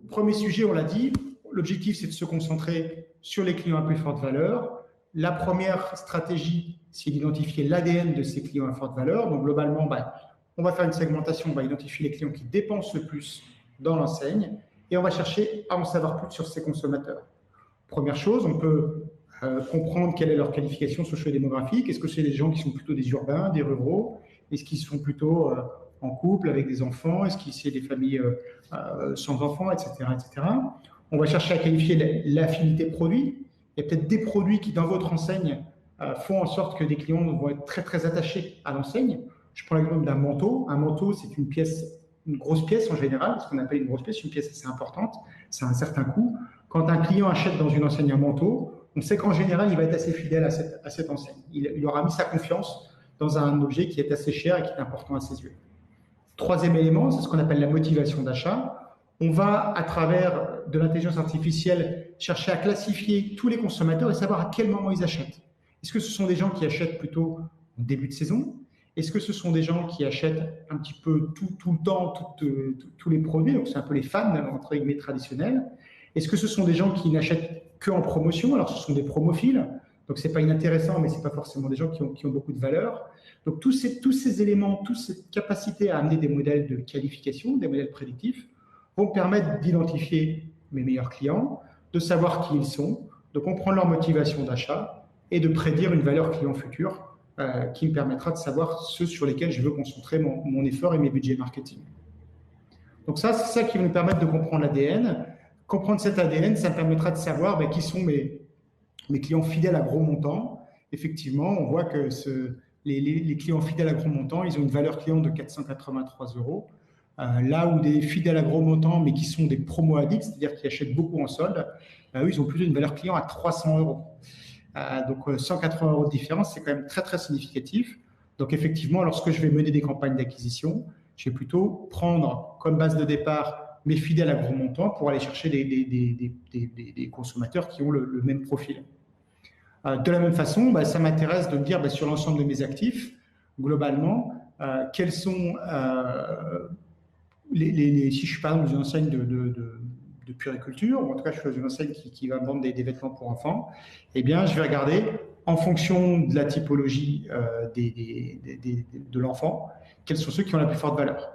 premier sujet, on l'a dit, l'objectif, c'est de se concentrer sur les clients à plus forte valeur. La première stratégie, c'est d'identifier l'ADN de ces clients à forte valeur. Donc, globalement, on va faire une segmentation, on va identifier les clients qui dépensent le plus dans l'enseigne et on va chercher à en savoir plus sur ces consommateurs. Première chose, on peut comprendre quelle est leur qualification socio-démographique. Est-ce que c'est des gens qui sont plutôt des urbains, des ruraux? Est-ce qu'ils sont plutôt en couple avec des enfants? Est-ce que c'est des familles sans enfants, etc., etc. On va chercher à qualifier l'affinité produit. Il y a peut-être des produits qui, dans votre enseigne, font en sorte que des clients vont être très, très attachés à l'enseigne. Je prends l'exemple d'un manteau. Un manteau, c'est une pièce, une grosse pièce en général, ce qu'on appelle une grosse pièce, une pièce assez importante. C'est un certain coût. Quand un client achète dans une enseigne un manteau, on sait qu'en général, il va être assez fidèle à cette enseigne. Il aura mis sa confiance dans un objet qui est assez cher et qui est important à ses yeux. Troisième élément, c'est ce qu'on appelle la motivation d'achat. On va, à travers de l'intelligence artificielle, chercher à classifier tous les consommateurs et savoir à quel moment ils achètent. Est-ce que ce sont des gens qui achètent plutôt au début de saison? Est-ce que ce sont des gens qui achètent un petit peu tout le temps, tous les produits? Donc, c'est un peu les fans, entre guillemets, traditionnels. Est-ce que ce sont des gens qui n'achètent que en promotion? Alors, ce sont des promophiles. Donc, c'est pas inintéressant, mais c'est pas forcément des gens qui ont beaucoup de valeur. Donc, tous ces éléments, toute cette capacité à amener des modèles de qualification, des modèles prédictifs, vont permettre d'identifier mes meilleurs clients, de savoir qui ils sont, de comprendre leur motivation d'achat et de prédire une valeur client future qui me permettra de savoir ceux sur lesquels je veux concentrer mon effort et mes budgets marketing. Donc ça, c'est ça qui va nous permettre de comprendre l'ADN. Comprendre cet ADN, ça me permettra de savoir qui sont mes clients fidèles à gros montants. Effectivement, on voit que les clients fidèles à gros montants, ils ont une valeur client de 483 euros. Là où des fidèles à gros montants, mais qui sont des promo addicts, c'est-à-dire qui achètent beaucoup en solde, eux, ils ont plutôt une valeur client à 300 euros. Donc, 180 euros de différence, c'est quand même très, très significatif. Donc, effectivement, lorsque je vais mener des campagnes d'acquisition, je vais plutôt prendre comme base de départ mes fidèles à gros montants pour aller chercher des consommateurs qui ont le même profil. De la même façon, ça m'intéresse de me dire sur l'ensemble de mes actifs, globalement, quels sont si je suis par exemple dans une enseigne de puériculture, ou en tout cas je suis dans une enseigne qui va vendre des vêtements pour enfants, eh bien je vais regarder en fonction de la typologie de l'enfant, quels sont ceux qui ont la plus forte valeur.